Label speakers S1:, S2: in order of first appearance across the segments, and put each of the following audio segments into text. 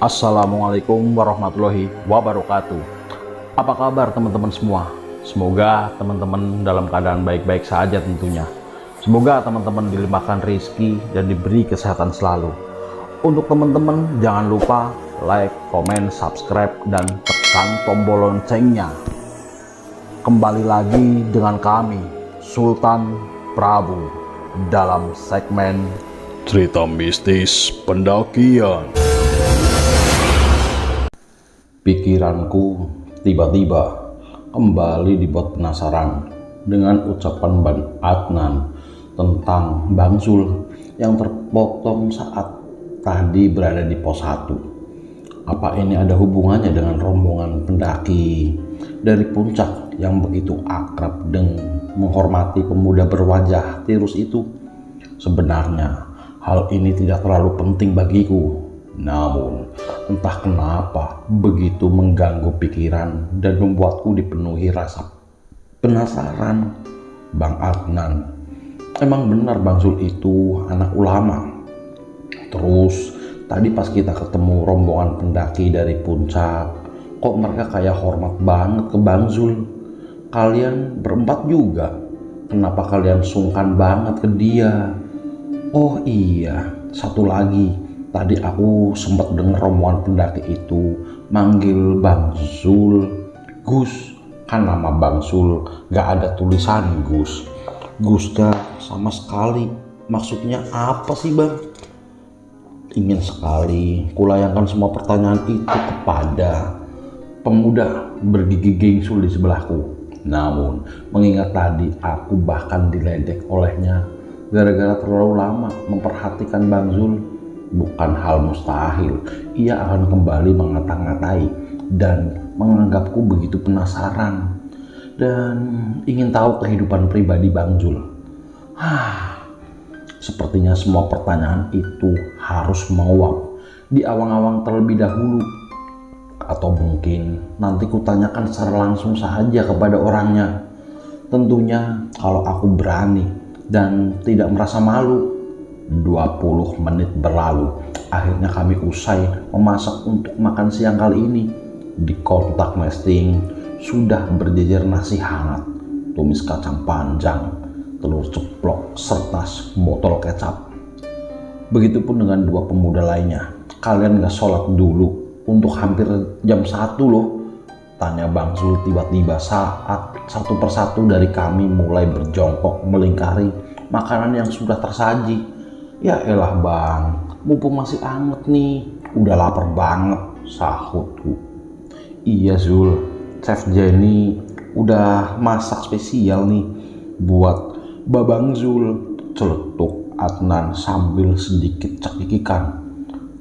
S1: Assalamualaikum warahmatullahi wabarakatuh. Apa kabar teman-teman semua? Semoga teman-teman dalam keadaan baik-baik saja tentunya. Semoga teman-teman dilimpahkan rezeki dan diberi kesehatan selalu. Untuk teman-teman jangan lupa like, komen, subscribe, dan tekan tombol loncengnya. Kembali lagi dengan kami, Sultan Prabu, dalam segmen Cerita Mistis Pendakian. Pikiranku tiba-tiba kembali dibuat penasaran dengan ucapan Bang Adnan tentang Bang Zul yang terpotong saat tadi berada di pos 1. Apa ini ada hubungannya dengan rombongan pendaki dari puncak yang begitu akrab dan menghormati pemuda berwajah tirus itu? Sebenarnya hal ini tidak terlalu penting bagiku. Namun, entah kenapa begitu mengganggu pikiran dan membuatku dipenuhi rasa penasaran. Bang Adnan, emang benar Bang Zul itu anak ulama? Terus, tadi pas kita ketemu rombongan pendaki dari puncak, kok mereka kayak hormat banget ke Bang Zul? Kalian berempat juga, kenapa kalian sungkan banget ke dia? Oh iya, satu lagi. Tadi aku sempat dengar rombongan pendaki itu manggil Bang Zul Gus. Kan nama Bang Zul gak ada tulisan Gus. Gusnya sama sekali. Maksudnya apa sih Bang? Ingin sekali kulayangkan semua pertanyaan itu kepada pemuda bergigi gingsul di sebelahku. Namun mengingat tadi aku bahkan diledek olehnya gara-gara terlalu lama memperhatikan Bang Zul, bukan hal mustahil ia akan kembali mengata-ngatai dan menganggapku begitu penasaran dan ingin tahu kehidupan pribadi Bang Zul. Sepertinya semua pertanyaan itu harus menguap di awang-awang terlebih dahulu, atau mungkin nanti kutanyakan secara langsung saja kepada orangnya. Tentunya kalau aku berani dan tidak merasa malu. 20 menit berlalu, akhirnya kami usai memasak untuk makan siang kali ini. Di kontak nesting sudah berjejer nasi hangat, tumis kacang panjang, telur ceplok, serta botol kecap. Begitupun dengan dua pemuda lainnya. Kalian gak sholat dulu untuk hampir jam 1 loh? Tanya Bang Zul tiba-tiba saat satu persatu dari kami mulai berjongkok melingkari makanan yang sudah tersaji. Ya elah Bang, mumpung masih anget nih, udah lapar banget, sahutku. Iya Zul, Chef Jenny udah masak spesial nih buat Babang Zul, celetuk Adnan sambil sedikit cekikikan.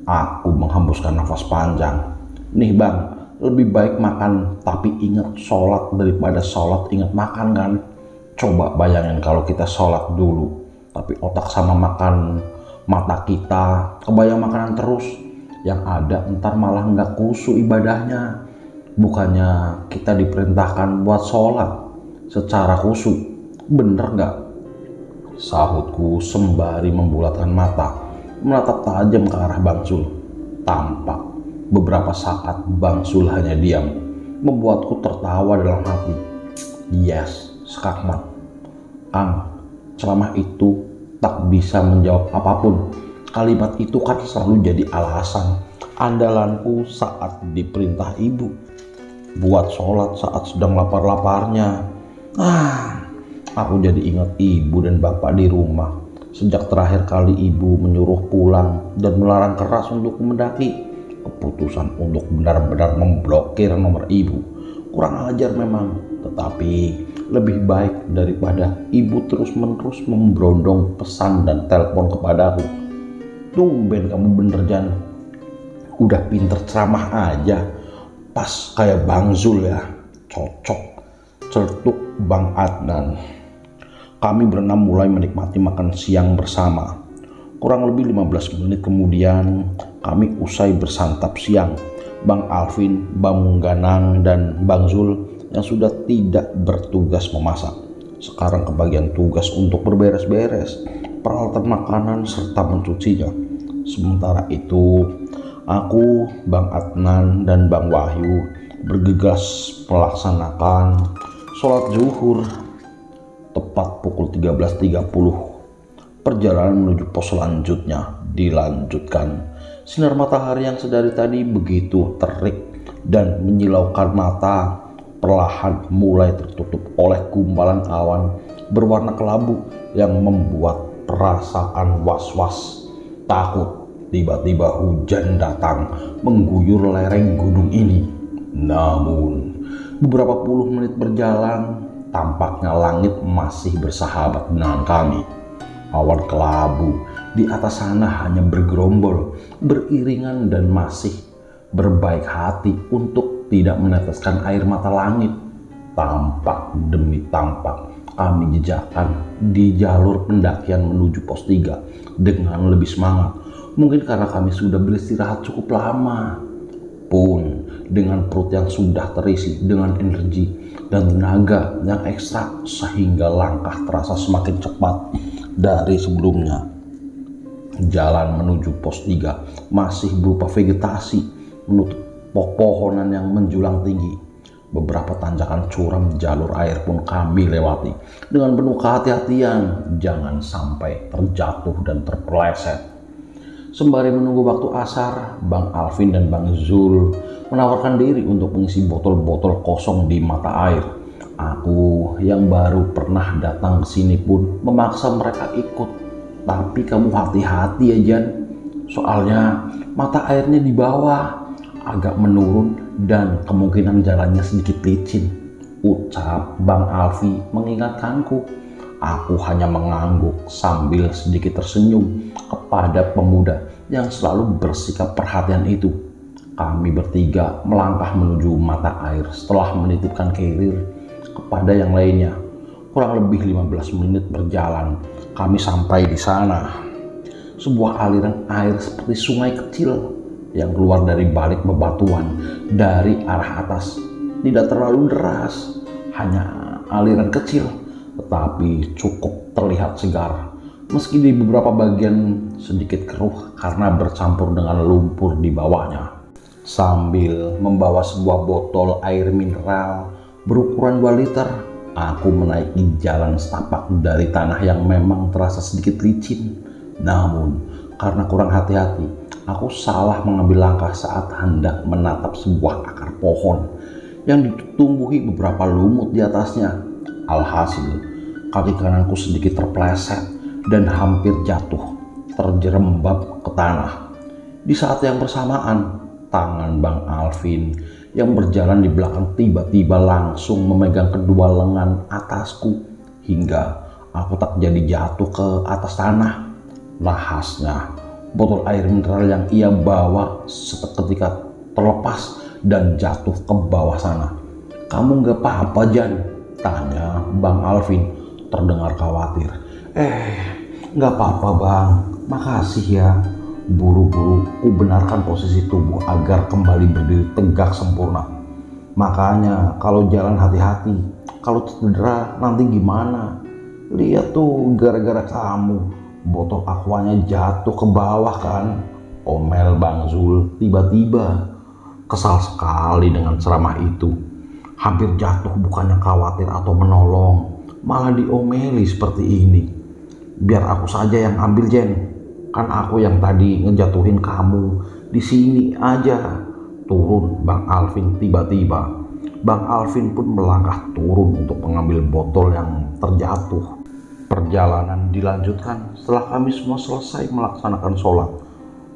S1: Aku menghembuskan nafas panjang. Nih Bang, lebih baik makan tapi ingat sholat daripada sholat ingat makan kan? Coba bayangin kalau kita sholat dulu tapi otak sama makan mata kita kebayang makanan terus, yang ada ntar malah nggak khusyuk ibadahnya. Bukannya kita diperintahkan buat sholat secara khusyuk, bener nggak? Sahutku sembari membulatkan mata menatap tajam ke arah Bang Zul. Tampak beberapa saat Bang Zul hanya diam, membuatku tertawa dalam hati. Yes, skakmat Kang, ceramah itu tak bisa menjawab apapun. Kalimat itu kan selalu jadi alasan andalanku saat diperintah ibu buat sholat saat sedang lapar-laparnya. Aku jadi ingat ibu dan bapak di rumah. Sejak terakhir kali ibu menyuruh pulang dan melarang keras untuk mendaki, keputusan untuk benar-benar memblokir nomor ibu kurang ajar memang, tetapi lebih baik daripada ibu terus-menerus memberondong pesan dan telepon kepadaku. Tumben kamu bener Jan, udah pinter ceramah aja, pas kayak Bang Zul ya, cocok, celetuk Bang Adnan. Kami berenam mulai menikmati makan siang bersama. Kurang lebih 15 menit kemudian kami usai bersantap siang. Bang Alvin, Bang Mungganang, dan Bang Zul yang sudah tidak bertugas memasak sekarang kebagian tugas untuk berberes-beres peralatan makanan serta mencucinya. Sementara itu Aku, Bang Adnan, dan Bang Wahyu bergegas melaksanakan sholat zuhur tepat pukul 13.30. Perjalanan menuju pos selanjutnya dilanjutkan. Sinar matahari yang sedari tadi begitu terik dan menyilaukan mata perlahan mulai tertutup oleh gumpalan awan berwarna kelabu yang membuat perasaan was-was, takut tiba-tiba hujan datang mengguyur lereng gunung ini. Namun beberapa puluh menit berjalan, tampaknya langit masih bersahabat dengan kami. Awan kelabu di atas sana hanya bergerombol, beriringan dan masih berbaik hati untuk tidak meneteskan air mata langit. Tampak demi tampak kami jejakkan di jalur pendakian menuju pos 3 dengan lebih semangat. Mungkin karena kami sudah beristirahat cukup lama. Pun dengan perut yang sudah terisi dengan energi dan tenaga yang ekstra sehingga langkah terasa semakin cepat dari sebelumnya. Jalan menuju pos 3 masih berupa vegetasi menutup pepohonan yang menjulang tinggi. Beberapa tanjakan curam jalur air pun kami lewati dengan penuh kehati-hatian jangan sampai terjatuh dan terpeleset. Sembari menunggu waktu asar, Bang Alvin dan Bang Zul menawarkan diri untuk mengisi botol-botol kosong di mata air. Aku yang baru pernah datang ke sini pun memaksa mereka ikut. Tapi kamu hati-hati ya Jan, soalnya mata airnya di bawah, agak menurun dan kemungkinan jalannya sedikit licin, ucap Bang Alfi mengingatkanku. Aku hanya mengangguk sambil sedikit tersenyum kepada pemuda yang selalu bersikap perhatian itu. Kami bertiga melangkah menuju mata air setelah menitipkan carrier kepada yang lainnya. Kurang lebih 15 menit berjalan, kami sampai di sana. Sebuah aliran air seperti sungai kecil yang keluar dari balik bebatuan dari arah atas. Tidak terlalu deras, hanya aliran kecil, tetapi cukup terlihat segar. Meski di beberapa bagian sedikit keruh karena bercampur dengan lumpur di bawahnya. Sambil membawa sebuah botol air mineral berukuran 2 liter, aku menaiki jalan setapak dari tanah yang memang terasa sedikit licin. Namun, karena kurang hati-hati, aku salah mengambil langkah saat hendak menatap sebuah akar pohon yang ditumbuhi beberapa lumut di atasnya. Alhasil, kaki kananku sedikit terpeleset dan hampir jatuh, terjerembab ke tanah. Di saat yang bersamaan, tangan Bang Alvin yang berjalan di belakang tiba-tiba langsung memegang kedua lengan atasku hingga aku tak jadi jatuh ke atas tanah. Nahasnya, botol air mineral yang ia bawa seketika terlepas dan jatuh ke bawah sana. "Kamu gak apa-apa Jan?" tanya Bang Alvin terdengar khawatir. Gak apa-apa Bang, makasih ya. Buru-buru ku benarkan posisi tubuh agar kembali berdiri tegak sempurna. Makanya kalau jalan hati-hati, kalau cedera nanti gimana? Lihat tuh, gara-gara kamu botol aquanya jatuh ke bawah kan? Omel Bang Zul tiba-tiba. Kesal sekali dengan ceramah itu. Hampir jatuh bukannya khawatir atau menolong, malah diomeli seperti ini. Biar aku saja yang ambil Jen, kan aku yang tadi ngejatuhin kamu. Di sini aja. Turun Bang Alvin tiba-tiba. Bang Alvin pun melangkah turun untuk mengambil botol yang terjatuh. Perjalanan dilanjutkan setelah kami semua selesai melaksanakan sholat.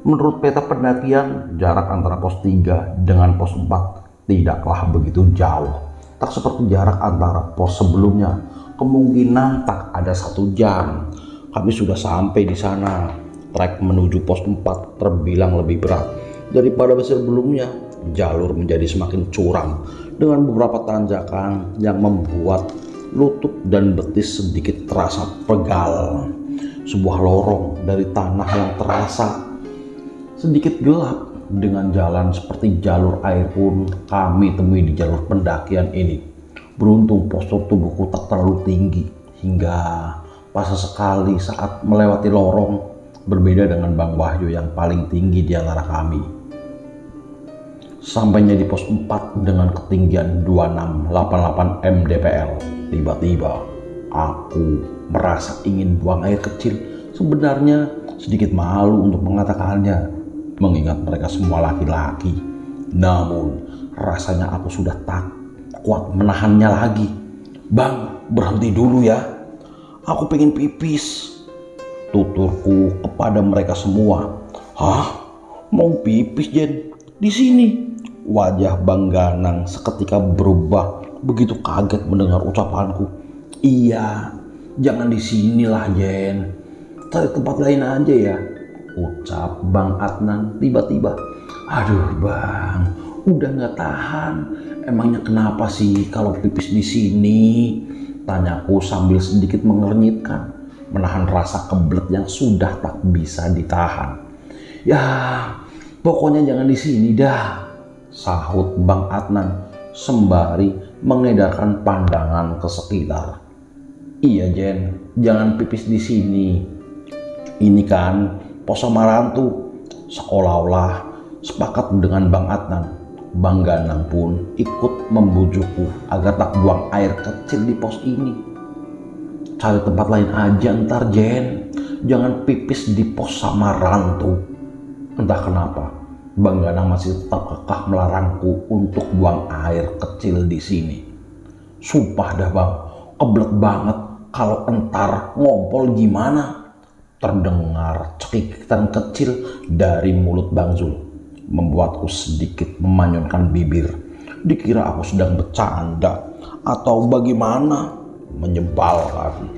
S1: Menurut peta pendakian, jarak antara pos 3 dengan pos 4 tidaklah begitu jauh. Tak seperti jarak antara pos sebelumnya, kemungkinan tak ada 1 jam. Kami sudah sampai di sana. Trek menuju pos 4 terbilang lebih berat daripada sebelumnya. Jalur menjadi semakin curam dengan beberapa tanjakan yang membuat lutut dan betis sedikit terasa pegal. Sebuah lorong dari tanah yang terasa sedikit gelap dengan jalan seperti jalur air pun kami temui di jalur pendakian ini. Beruntung postur tubuhku tak terlalu tinggi hingga pas sekali saat melewati lorong, berbeda dengan Bang Wahyu yang paling tinggi di antara kami. Sampainya di pos 4 dengan ketinggian 2688 mdpl, tiba-tiba aku merasa ingin buang air kecil. Sebenarnya sedikit malu untuk mengatakannya, mengingat mereka semua laki-laki. Namun rasanya aku sudah tak kuat menahannya lagi. "Bang, berhenti dulu ya. Aku pengen pipis," tuturku kepada mereka semua. "Hah? Mau pipis, Jen? Di sini?" Wajah Bang Ganang seketika berubah begitu kaget mendengar ucapanku. "Iya, jangan di sinilah, Jen. Cari tempat lain aja ya," ucap Bang Adnan tiba-tiba. "Aduh Bang, udah nggak tahan. Emangnya kenapa sih kalau pipis di sini?" tanyaku sambil sedikit mengernyitkan, menahan rasa kebelet yang sudah tak bisa ditahan. "Ya, pokoknya jangan di sini dah," sahut Bang Adnan sembari mengedarkan pandangan ke sekitar. "Iya Jen, jangan pipis di sini. Ini kan pos Samarantu." Seolah-olah sepakat dengan Bang Adnan, Bang Ganang pun ikut membujukku agar tak buang air kecil di pos ini. "Cari tempat lain aja ntar Jen, jangan pipis di pos Samarantu." Entah kenapa Bang Ganang masih tetap kekeh melarangku untuk buang air kecil di sini. "Sumpah dah Bang, kebelet banget, kalau entar ngompol gimana?" terdengar cekikikan kecil dari mulut Bang Zul, membuatku sedikit memanyunkan bibir. Dikira aku sedang bercanda atau bagaimana? Menyebalkan.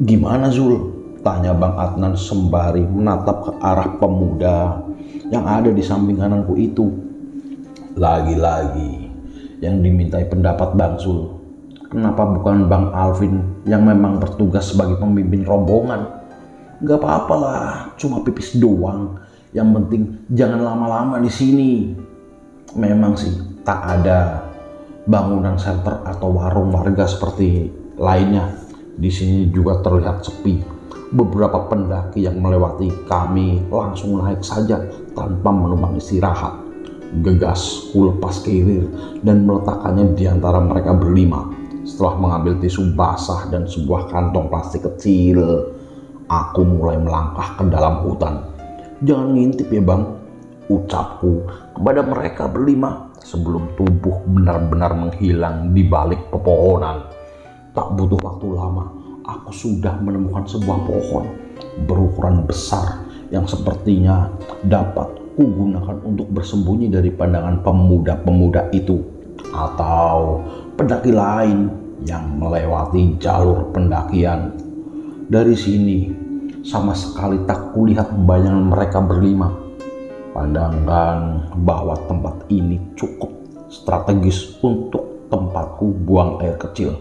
S1: Gimana Zul?" tanya Bang Adnan sembari menatap ke arah pemuda yang ada di samping kananku itu. Lagi-lagi yang dimintai pendapat Bang Zul. Kenapa bukan Bang Alvin yang memang bertugas sebagai pemimpin rombongan? "Gak apa-apa lah, cuma pipis doang. Yang penting jangan lama-lama di sini." Memang sih tak ada bangunan shelter atau warung warga seperti lainnya. Di sini juga terlihat sepi. Beberapa pendaki yang melewati kami langsung naik saja tanpa menumpang istirahat. Gegas ku lepas kirir dan meletakkannya di antara mereka berlima. Setelah mengambil tisu basah dan sebuah kantong plastik kecil, aku mulai melangkah ke dalam hutan. "Jangan ngintip ya Bang," ucapku kepada mereka berlima sebelum tubuh benar-benar menghilang di balik pepohonan. Tak butuh waktu lama, aku sudah menemukan sebuah pohon berukuran besar yang sepertinya dapat kugunakan untuk bersembunyi dari pandangan pemuda-pemuda itu atau pendaki lain yang melewati jalur pendakian. Dari sini sama sekali tak kulihat bayangan mereka berlima. Pandangan bahwa tempat ini cukup strategis untuk tempatku buang air kecil.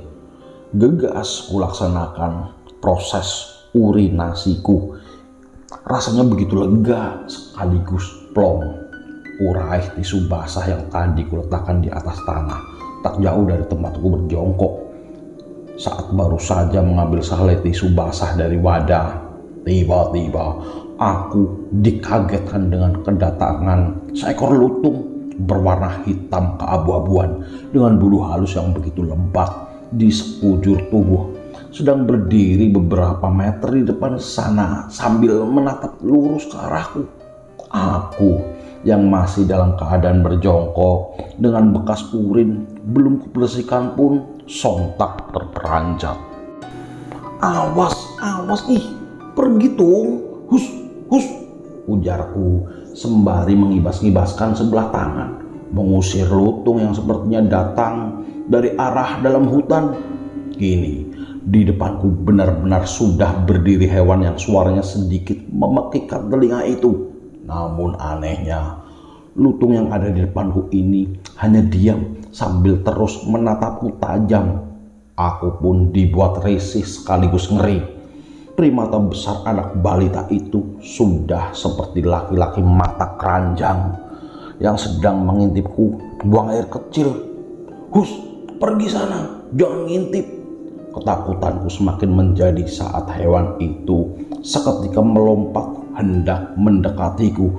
S1: Gegas kulaksanakan proses urinasiku. Rasanya begitu lega sekaligus plong. Uraih tisu basah yang tadi kuletakkan di atas tanah tak jauh dari tempatku berjongkok. Saat baru saja mengambil sehelai tisu basah dari wadah, tiba-tiba aku dikagetkan dengan kedatangan seekor lutung berwarna hitam keabu-abuan dengan bulu halus yang begitu lebat di sekujur tubuh, sedang berdiri beberapa meter di depan sana sambil menatap lurus ke arahku. Aku yang masih dalam keadaan berjongkok dengan bekas urin belum kubersihkan pun sontak terperanjat. Awas, ih, pergi dong, hus, ujarku sembari mengibas-ngibaskan sebelah tangan, mengusir lutung yang sepertinya datang dari arah dalam hutan. Kini di depanku benar-benar sudah berdiri hewan yang suaranya sedikit memekikkan telinga itu. Namun anehnya, lutung yang ada di depanku ini hanya diam sambil terus menatapku tajam. Aku pun dibuat risih sekaligus ngeri. Primata besar anak balita itu sudah seperti laki-laki mata keranjang yang sedang mengintipku buang air kecil. Hus, pergi sana, jangan ngintip. Ketakutanku semakin menjadi saat hewan itu seketika melompat hendak mendekatiku.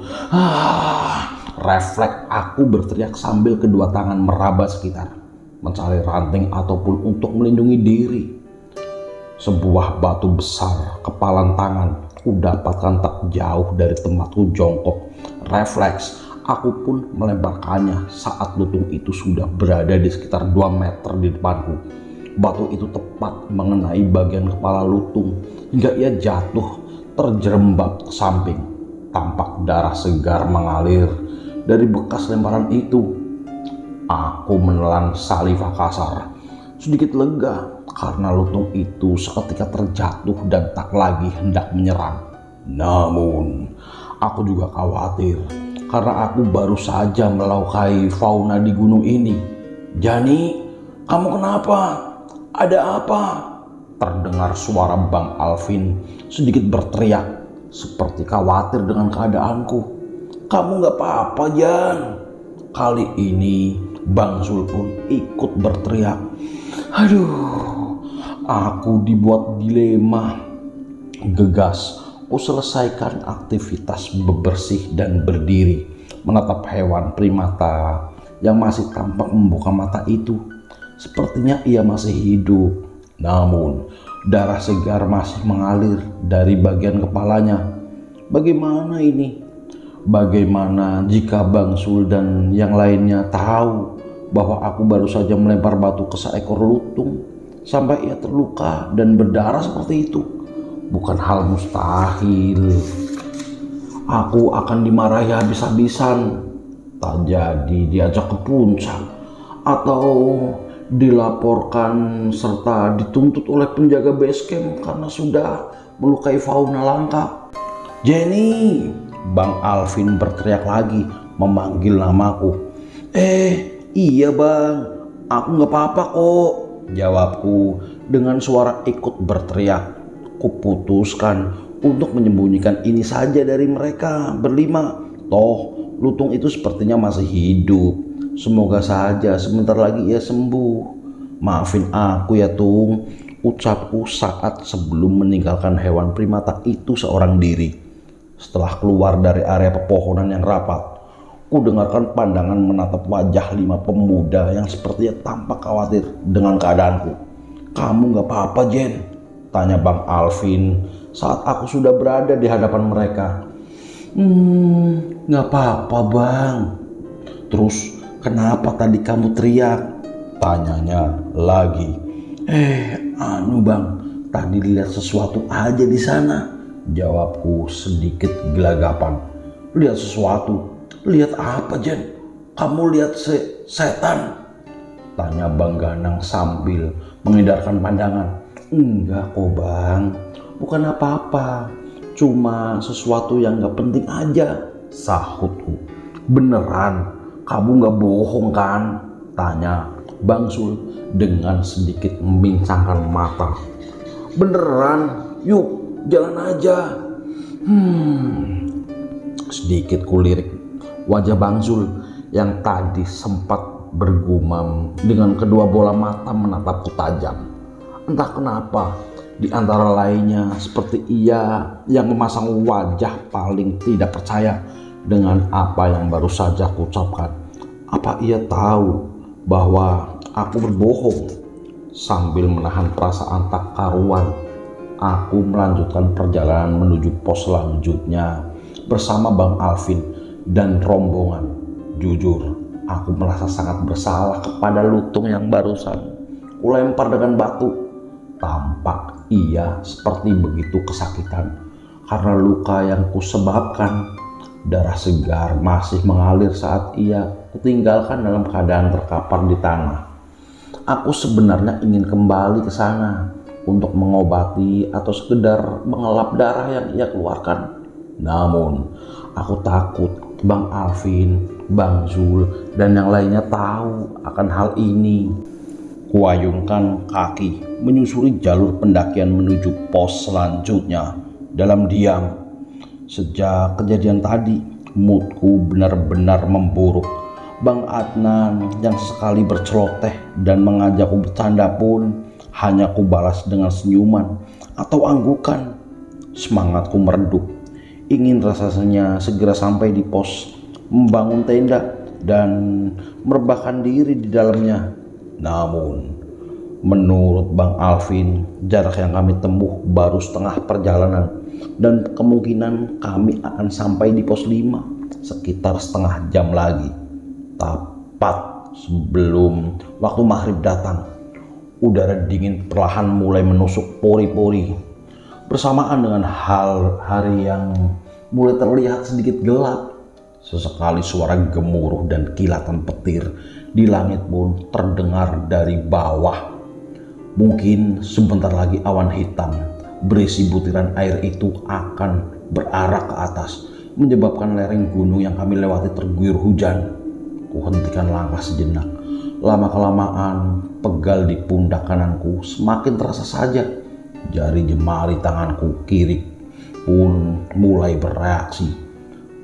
S1: Refleks aku berteriak sambil kedua tangan meraba sekitar, mencari ranting ataupun untuk melindungi diri. Sebuah batu besar kepalan tangan ku dapatkan tak jauh dari tempatku jongkok. Refleks aku pun melemparkannya saat lutung itu sudah berada di sekitar 2 meter di depanku. Batu itu tepat mengenai bagian kepala lutung hingga ia jatuh terjerembab ke samping. Tampak darah segar mengalir dari bekas lemparan itu. Aku menelan saliva kasar, sedikit lega karena lutung itu seketika terjatuh dan tak lagi hendak menyerang. Namun, aku juga khawatir karena aku baru saja melaukai fauna di gunung ini. "Jani, kamu kenapa? Ada apa?" Terdengar suara Bang Alvin sedikit berteriak, seperti khawatir dengan keadaanku. "Kamu gak apa-apa, Jan?" Kali ini Bang Zul pun ikut berteriak. Aduh, aku dibuat dilema. Gegas ku selesaikan aktivitas bebersih dan berdiri menatap hewan primata yang masih tampak membuka mata itu. Sepertinya ia masih hidup, namun darah segar masih mengalir dari bagian kepalanya. Bagaimana ini? Bagaimana jika Bang Sul dan yang lainnya tahu bahwa aku baru saja melempar batu ke seekor lutung sampai ia terluka dan berdarah seperti itu? Bukan hal mustahil. Aku akan dimarahi habis-habisan, tak jadi diajak ke puncak atau dilaporkan serta dituntut oleh penjaga base camp karena sudah melukai fauna langka. "Jenny!" Bang Alvin berteriak lagi memanggil namaku. Iya bang, aku gak apa-apa kok," jawabku dengan suara ikut berteriak. Kuputuskan untuk menyembunyikan ini saja dari mereka berlima. Toh lutung itu sepertinya masih hidup. Semoga saja sebentar lagi ia sembuh. "Maafin aku ya Tung," ucapku saat sebelum meninggalkan hewan primata itu seorang diri. Setelah keluar dari area pepohonan yang rapat, ku dengarkan pandangan menatap wajah 5 pemuda yang sepertinya tampak khawatir dengan keadaanku. "Kamu gak apa-apa, Jen?" tanya Bang Alvin saat aku sudah berada di hadapan mereka. Gak apa-apa bang." "Terus kenapa tadi kamu teriak?" tanyanya lagi. Bang, tadi lihat sesuatu aja di sana," jawabku sedikit gelagapan. "Lihat sesuatu? Lihat apa, Jen? Kamu lihat setan?" tanya Bang Ganang sambil mengedarkan pandangan. "Enggak kok bang, bukan apa-apa, cuma sesuatu yang gak penting aja," sahutku. "Beneran? Kamu gak bohong kan?" tanya Bang Sul dengan sedikit membincangkan mata. "Beneran, yuk jalan aja." Sedikit kulirik wajah Bang Zul yang tadi sempat bergumam dengan kedua bola mata menatapku tajam. Entah kenapa, di antara lainnya seperti ia yang memasang wajah paling tidak percaya dengan apa yang baru saja kuucapkan. Apa ia tahu bahwa aku berbohong? Sambil menahan perasaan tak karuan, aku melanjutkan perjalanan menuju pos selanjutnya bersama Bang Alvin dan rombongan. Jujur, aku merasa sangat bersalah kepada lutung yang barusan kulempar dengan batu. Tampak ia seperti begitu kesakitan karena luka yang kusebabkan. Darah segar masih mengalir saat ia kutinggalkan dalam keadaan terkapar di tanah. Aku sebenarnya ingin kembali ke sana untuk mengobati atau sekedar mengelap darah yang ia keluarkan. Namun, aku takut Bang Alvin, Bang Zul, dan yang lainnya tahu akan hal ini. Kuayunkan kaki menyusuri jalur pendakian menuju pos selanjutnya dalam diam. Sejak kejadian tadi, moodku benar-benar memburuk. Bang Adnan yang sesekali berceloteh dan mengajakku bercanda pun hanya kubalas dengan senyuman atau anggukan. Semangatku meredup. Ingin rasanya segera sampai di pos membangun tenda, dan merebahkan diri di dalamnya. Namun, menurut Bang Alvin, jarak yang kami tempuh baru setengah perjalanan dan kemungkinan kami akan sampai di pos 5 sekitar setengah jam lagi. Tepat sebelum waktu maghrib datang, udara dingin perlahan mulai menusuk pori-pori. Bersamaan dengan hari yang mulai terlihat sedikit gelap, sesekali suara gemuruh dan kilatan petir di langit pun terdengar dari bawah. Mungkin sebentar lagi awan hitam berisi butiran air itu akan berarah ke atas, menyebabkan lereng gunung yang kami lewati terguyur hujan. Kuhentikan langkah sejenak. Lama-kelamaan pegal di pundak kananku semakin terasa saja. Jari jemari tanganku kiri pun mulai bereaksi,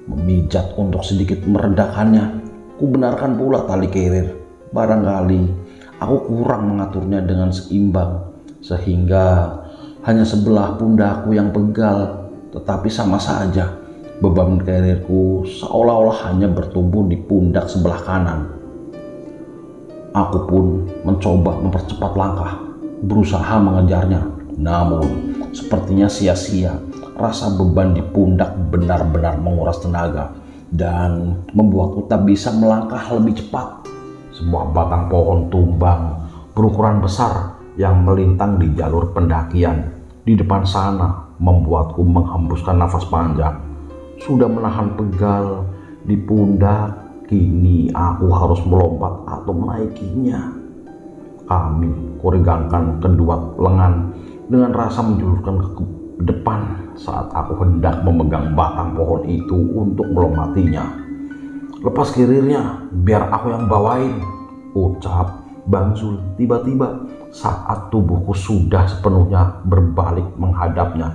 S1: memijat untuk sedikit meredakannya. Kubenarkan pula tali carrier. Barangkali aku kurang mengaturnya dengan seimbang, sehingga hanya sebelah pundakku yang pegal. Tetapi sama saja, beban carrierku seolah-olah hanya bertumbuh di pundak sebelah kanan. Aku pun mencoba mempercepat langkah, berusaha mengejarnya. Namun, sepertinya sia-sia. Rasa beban di pundak benar-benar menguras tenaga dan membuatku tak bisa melangkah lebih cepat. Sebuah batang pohon tumbang berukuran besar yang melintang di jalur pendakian di depan sana membuatku menghembuskan nafas panjang. Sudah menahan pegal di pundak, kini aku harus melompat atau menaikinya. Kami kuregangkan kedua lengan dengan rasa menjulurkan ke depan saat aku hendak memegang batang pohon itu untuk melompatinya. "Lepas kirirnya, biar aku yang bawain," ucap Bang Zul tiba-tiba saat tubuhku sudah sepenuhnya berbalik menghadapnya.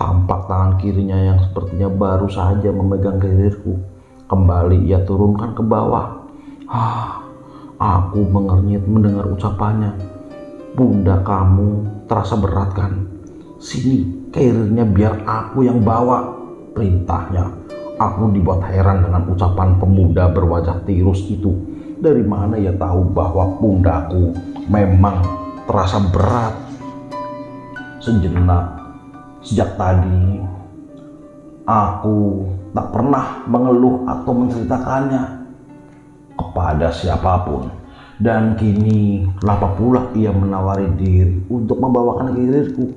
S1: Tampak tangan kirinya yang sepertinya baru saja memegang kirirku kembali ia turunkan ke bawah. Aku mengernyit mendengar ucapannya. "Pundak kamu terasa berat kan? Sini, kirirnya biar aku yang bawa," perintahnya. Aku dibuat heran dengan ucapan pemuda berwajah tirus itu. Dari mana ia tahu bahwa pundakku memang terasa berat? Sejenak, sejak tadi, aku tak pernah mengeluh atau menceritakannya kepada siapapun. Dan kini, kenapa pula ia menawari diri untuk membawakan kirirku?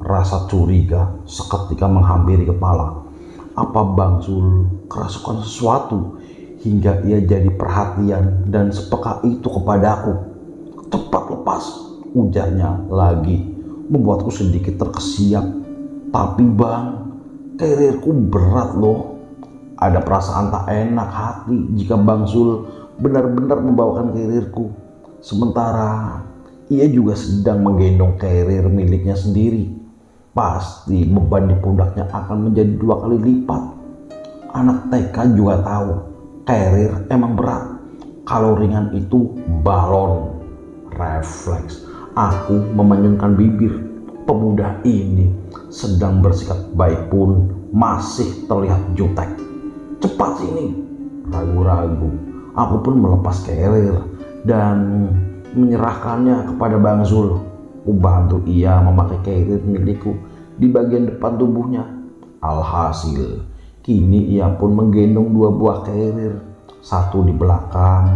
S1: Rasa curiga seketika menghampiri kepala. Apa Bang Zul kerasukan sesuatu hingga ia jadi perhatian dan sepeka itu kepadaku? "Cepat lepas," ujarnya lagi, membuatku sedikit terkesiap. "Tapi Bang, kirirku berat loh." Ada perasaan tak enak hati jika Bang Zul benar-benar membawakan kirirku, sementara ia juga sedang menggendong kirir miliknya sendiri. Pasti beban di pundaknya akan menjadi 2 kali lipat. Anak TK juga tahu kirir emang berat. Kalau ringan itu balon. Refleks aku memanjangkan bibir. Pemuda ini sedang bersikap baik pun masih terlihat jutek. "Cepat sini," ragu-ragu. Aku pun melepas kirir dan menyerahkannya kepada Bang Zul. Bantu ia memakai kirir milikku di bagian depan tubuhnya. Alhasil, kini ia pun menggendong 2 buah kirir, satu di belakang,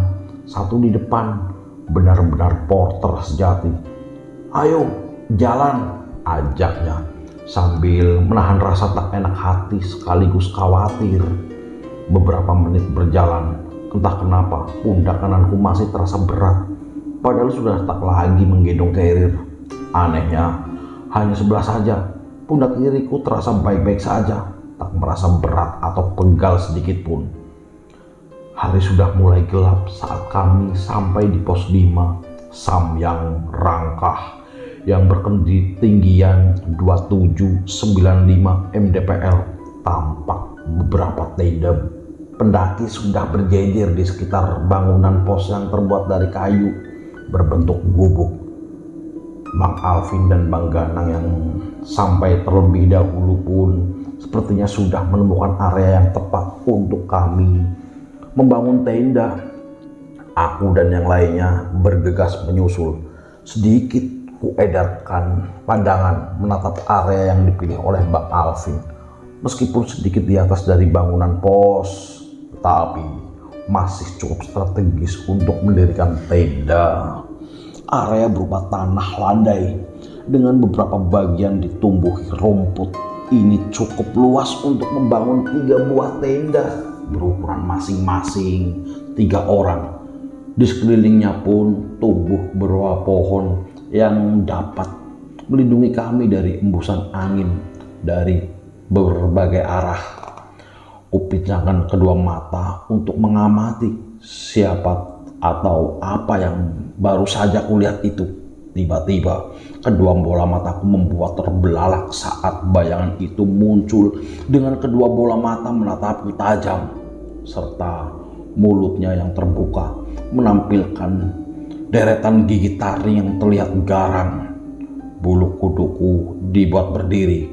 S1: satu di depan. Benar-benar porter sejati. "Ayo, jalan," ajaknya sambil menahan rasa tak enak hati sekaligus khawatir. Beberapa menit berjalan, entah kenapa pundak kananku masih terasa berat, padahal sudah tak lagi menggendong kirir. Anehnya, hanya sebelah saja. Pundak kiriku terasa baik-baik saja, tak merasa berat atau pegal sedikit pun. Hari sudah mulai gelap saat kami sampai di pos 5 Samyang Rangkah yang berketinggian 2795 mdpl. Tampak beberapa tenda pendaki sudah berjejer di sekitar bangunan pos yang terbuat dari kayu berbentuk gubuk. Bang Alvin dan Bang Ganang yang sampai terlebih dahulu pun sepertinya sudah menemukan area yang tepat untuk kami membangun tenda. Aku dan yang lainnya bergegas menyusul. Sedikit kuedarkan pandangan menatap area yang dipilih oleh Bang Alvin. Meskipun sedikit di atas dari bangunan pos, tetapi masih cukup strategis untuk mendirikan tenda. Area berupa tanah landai dengan beberapa bagian ditumbuhi rumput. Ini cukup luas untuk membangun 3 buah tenda berukuran masing-masing 3 orang. Di sekelilingnya pun tumbuh beberapa pohon yang dapat melindungi kami dari embusan angin dari berbagai arah. Kupincangkan kedua mata untuk mengamati siapa atau apa yang baru saja kulihat itu. Tiba-tiba kedua bola mataku membuat terbelalak saat bayangan itu muncul dengan kedua bola mata menatapku tajam, serta mulutnya yang terbuka menampilkan deretan gigi taring yang terlihat garang. Bulu kuduku dibuat berdiri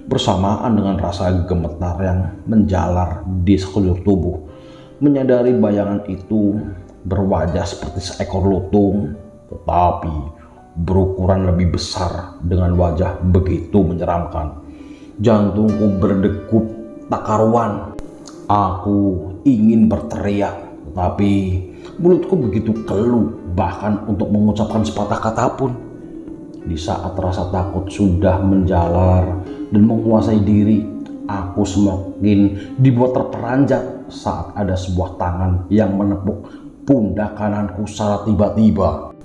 S1: bersamaan dengan rasa gemetar yang menjalar di sekujur tubuh. Menyadari bayangan itu berwajah seperti seekor lutung, tetapi berukuran lebih besar dengan wajah begitu menyeramkan. Jantungku berdegup tak karuan. Aku ingin berteriak, tetapi mulutku begitu keluh bahkan untuk mengucapkan sepatah kata pun. Di saat rasa takut sudah menjalar dan menguasai diri, aku semakin dibuat terperanjat saat ada sebuah tangan yang menepuk pundak kananku secara tiba-tiba.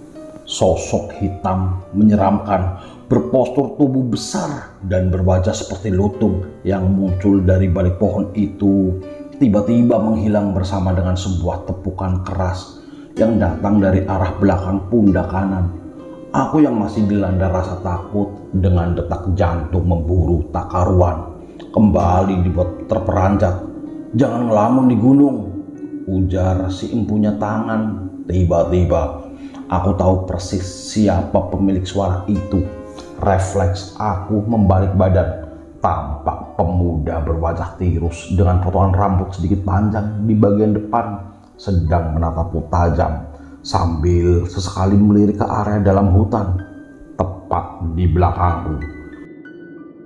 S1: Sosok hitam menyeramkan berpostur tubuh besar dan berwajah seperti lutung yang muncul dari balik pohon itu tiba-tiba menghilang bersama dengan sebuah tepukan keras yang datang dari arah belakang pundak kanan. Aku yang masih dilanda rasa takut dengan detak jantung memburu tak karuan kembali dibuat terperanjat. "Jangan ngelamun di gunung," ujar si empunya tangan. Tiba-tiba aku tahu persis siapa pemilik suara itu. Refleks aku membalik badan. Tampak pemuda berwajah tirus dengan potongan rambut sedikit panjang di bagian depan sedang menatapku tajam sambil sesekali melirik ke area dalam hutan tepat di belakangku.